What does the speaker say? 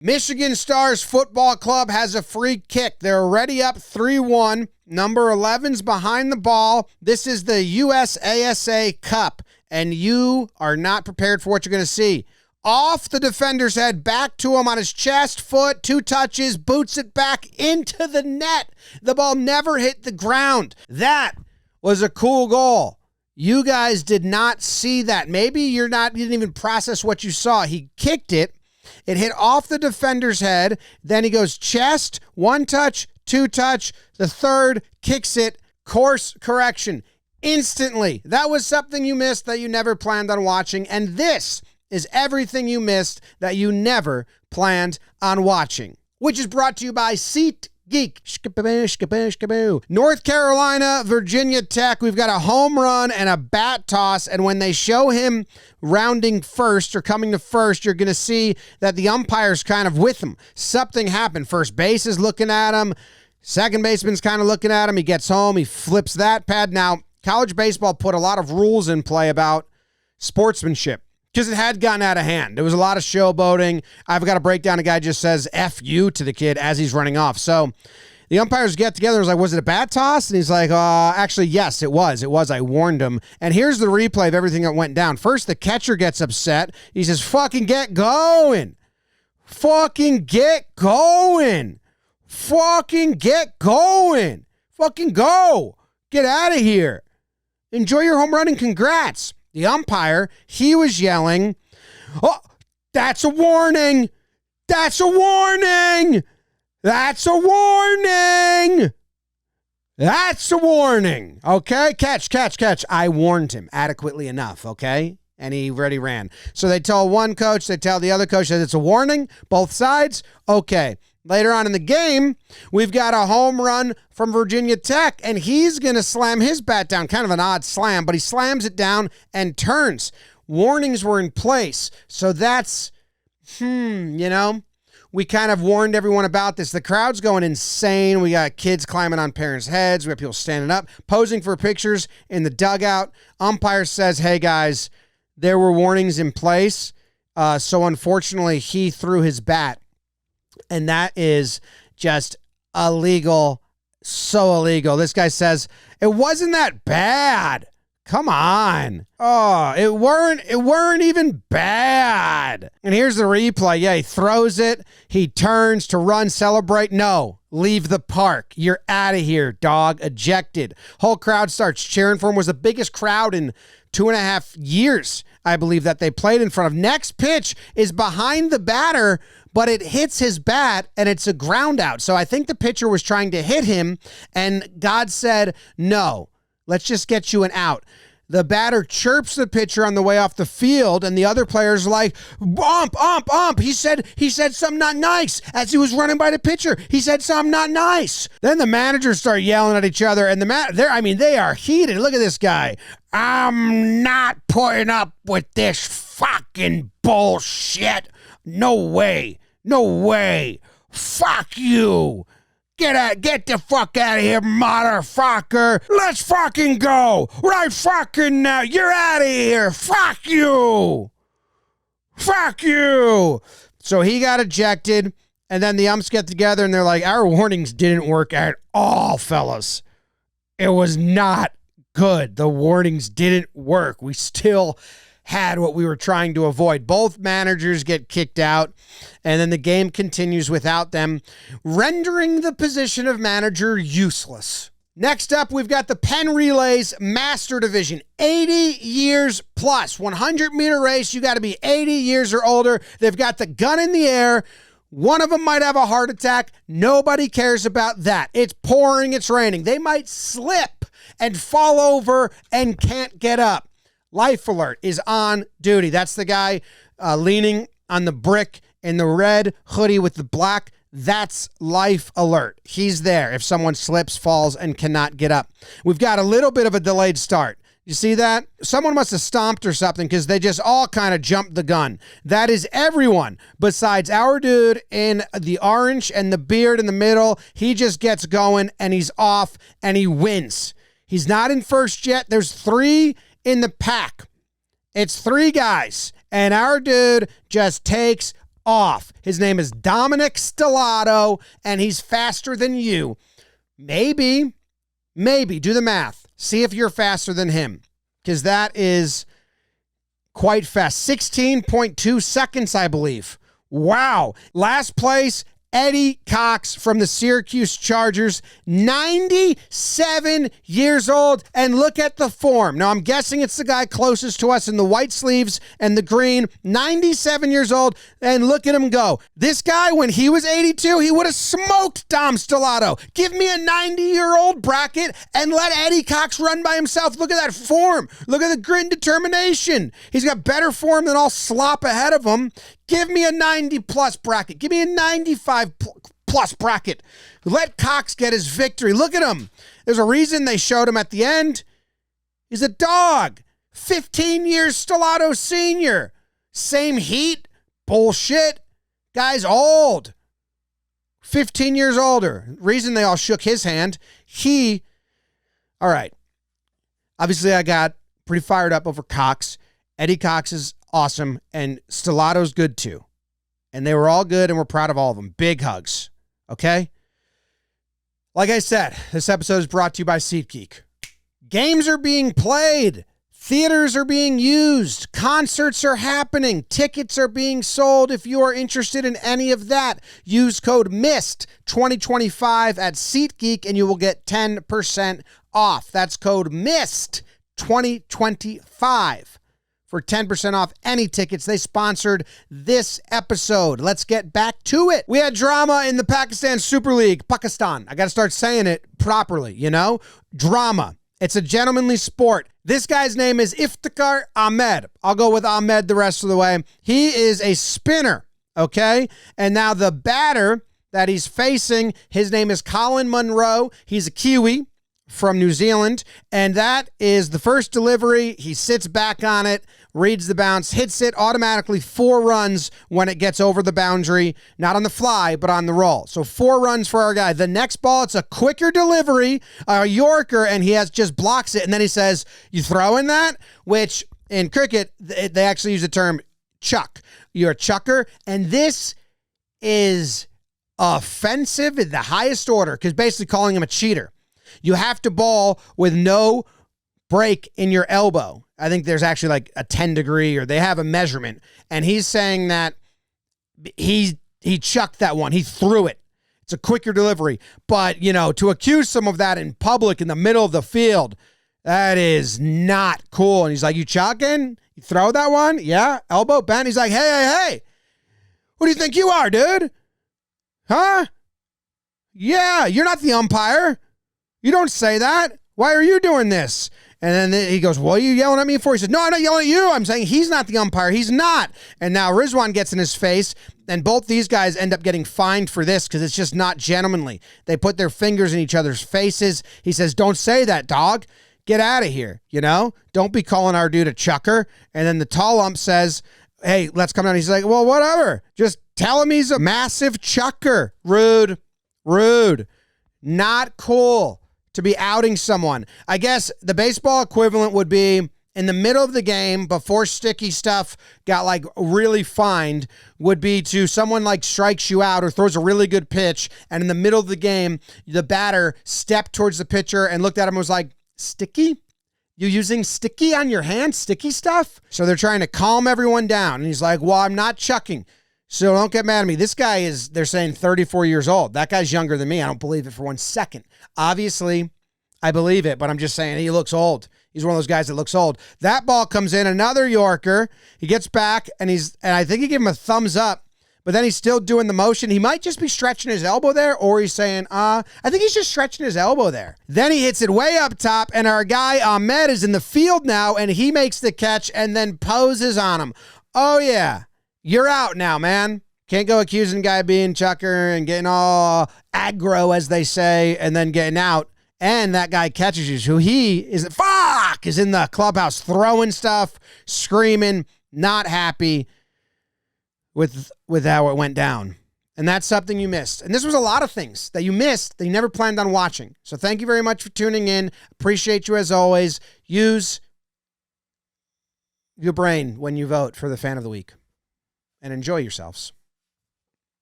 Michigan Stars Football Club has a free kick. They're already up 3-1. Number 11's behind the ball. This is the USASA Cup, and you are not prepared for what you're going to see. Off the defender's head, back to him on his chest, foot, 2 touches, boots it back into the net. The ball never hit the ground. That was a cool goal. You guys did not see that. Maybe you didn't even process what you saw. He kicked it. It hit off the defender's head. Then he goes chest, 1 touch, 2 touch. The third kicks it. Course correction. Instantly. That was something you missed that you never planned on watching. And this is everything you missed that you never planned on watching. Which is brought to you by SeatGeek. North Carolina, Virginia Tech. We've got a home run and a bat toss. And when they show him rounding first or coming to first, you're going to see that the umpire's kind of with him. Something happened. First base is looking at him. Second baseman's kind of looking at him. He gets home. He flips that pad. Now, college baseball put a lot of rules in play about sportsmanship, because it had gotten out of hand. There was a lot of showboating. I've got a breakdown. A guy just says F you to the kid as he's running off. So the umpires get together and was like, was it a bat toss? And he's like, actually, yes, it was. It was. I warned him. And here's the replay of everything that went down. First, the catcher gets upset. He says, fucking get going. Fucking get going. Fucking get going. Fucking go. Get out of here. Enjoy your home run and congrats. The umpire, he was yelling, oh, that's a warning. That's a warning. That's a warning. That's a warning. Okay, catch. I warned him adequately enough, okay? And he already ran. So they tell one coach, they tell the other coach that it's a warning, both sides. Okay. Later on in the game, we've got a home run from Virginia Tech, and he's going to slam his bat down. Kind of an odd slam, but he slams it down and turns. Warnings were in place. So that's, we kind of warned everyone about this. The crowd's going insane. We got kids climbing on parents' heads. We got people standing up, posing for pictures in the dugout. Umpire says, hey, guys, there were warnings in place. So unfortunately, he threw his bat. And that is just illegal, so illegal. This guy says, it wasn't that bad. Come on. Oh, it weren't even bad. And here's the replay. Yeah, he throws it. He turns to run, celebrate. No, leave the park. You're out of here, dog. Ejected. Whole crowd starts cheering for him. Was the biggest crowd in 2.5 years, I believe, that they played in front of. Next pitch is behind the batter, but it hits his bat, and it's a ground out. So I think the pitcher was trying to hit him, and God said, no, let's just get you an out. The batter chirps the pitcher on the way off the field, and the other player's like, ump. He said something not nice as he was running by the pitcher. He said something not nice. Then the managers start yelling at each other, and they are heated. Look at this guy. I'm not putting up with this fucking bullshit. No way. Fuck you. Get the fuck out of here, motherfucker. Let's fucking go. Right fucking now. You're out of here. Fuck you. So he got ejected, and then the umps get together, and they're like, our warnings didn't work at all, fellas. It was not good. The warnings didn't work. We still had what we were trying to avoid. Both managers get kicked out, and then the game continues without them, rendering the position of manager useless. Next up, we've got the Penn Relays Master Division. 80 years plus. 100-meter race, you got to be 80 years or older. They've got the gun in the air. One of them might have a heart attack. Nobody cares about that. It's pouring, it's raining. They might slip and fall over and can't get up. Life Alert is on duty. That's the guy leaning on the brick in the red hoodie with the black. That's Life Alert. He's there if someone slips, falls, and cannot get up. We've got a little bit of a delayed start. You see that? Someone must have stomped or something because they just all kind of jumped the gun. That is everyone besides our dude in the orange and the beard in the middle. He just gets going, and he's off, and he wins. He's not in first yet. There's 3 in the pack. It's 3 guys, and our dude just takes off. His name is Dominic Stellato, and he's faster than you. Maybe, do the math. See if you're faster than him, because that is quite fast. 16.2 seconds, I believe. Wow. Last place, Eddie Cox from the Syracuse Chargers, 97 years old, and look at the form. Now, I'm guessing it's the guy closest to us in the white sleeves and the green, 97 years old, and look at him go. This guy, when he was 82, he would have smoked Dom Stellato. Give me a 90-year-old bracket and let Eddie Cox run by himself. Look at that form. Look at the grit and determination. He's got better form than all slop ahead of him. Give me a 90-plus bracket. Give me a 95-plus bracket. Let Cox get his victory. Look at him. There's a reason they showed him at the end. He's a dog. 15 years Stellato senior. Same heat. Bullshit. Guy's old. 15 years older. Reason they all shook his hand. All right. Obviously, I got pretty fired up over Cox. Eddie Cox is awesome, and Stellato's good too. And they were all good, and we're proud of all of them. Big hugs, okay? Like I said, this episode is brought to you by SeatGeek. Games are being played. Theaters are being used. Concerts are happening. Tickets are being sold. If you are interested in any of that, use code MIST 2025 at SeatGeek, and you will get 10% off. That's code MIST 2025. For 10% off any tickets. They sponsored this episode. Let's get back to it. We had drama in the Pakistan Super League. Pakistan. I got to start saying it properly, you know? Drama. It's a gentlemanly sport. This guy's name is Iftikhar Ahmed. I'll go with Ahmed the rest of the way. He is a spinner, okay? And now the batter that he's facing, his name is Colin Munro. He's a Kiwi from New Zealand, and that is the first delivery. He sits back on it, reads the bounce, hits it automatically 4 runs when it gets over the boundary, not on the fly, but on the roll. So 4 runs for our guy. The next ball, it's a quicker delivery, a Yorker, and he just blocks it, and then he says, you throwing that? Which in cricket, they actually use the term chuck. You're a chucker, and this is offensive at the highest order, because basically calling him a cheater. You have to ball with no break in your elbow. I think there's actually like a 10 degree, or they have a measurement. And he's saying that he chucked that one. He threw it. It's a quicker delivery. But, you know, to accuse some of that in public in the middle of the field, that is not cool. And he's like, you chucking? You throw that one? Yeah. Elbow bent. He's like, hey. Who do you think you are, dude? Huh? Yeah, you're not the umpire. You don't say that. Why are you doing this? And then he goes, what are you yelling at me for? He says, no, I'm not yelling at you. I'm saying he's not the umpire. He's not. And now Rizwan gets in his face, and both these guys end up getting fined for this because it's just not gentlemanly. They put their fingers in each other's faces. He says, don't say that, dog. Get out of here, you know? Don't be calling our dude a chucker. And then the tall ump says, hey, let's come down. He's like, well, whatever. Just tell him he's a massive chucker. Rude. Not cool to be outing someone. I guess the baseball equivalent would be in the middle of the game before sticky stuff got like really fined, would be to someone like strikes you out or throws a really good pitch, and in the middle of the game, the batter stepped towards the pitcher and looked at him and was like, sticky? You using sticky on your hand? Sticky stuff? So they're trying to calm everyone down. And he's like, well, I'm not chucking. So don't get mad at me. This guy is, they're saying 34 years old. That guy's younger than me. I don't believe it for 1 second. Obviously, I believe it, but I'm just saying he looks old. He's one of those guys that looks old. That ball comes in, another Yorker. He gets back, and I think he gave him a thumbs up, but then he's still doing the motion. He might just be stretching his elbow there, or he's saying, I think he's just stretching his elbow there. Then he hits it way up top, and our guy Ahmed is in the field now, and he makes the catch and then poses on him. Oh, yeah. You're out now, man. Can't go accusing guy being chucker and getting all aggro, as they say, and then getting out. And that guy catches you. So he is in the clubhouse throwing stuff, screaming, not happy with how it went down. And that's something you missed. And this was a lot of things that you missed that you never planned on watching. So thank you very much for tuning in. Appreciate you as always. Use your brain when you vote for the fan of the week. And enjoy yourselves.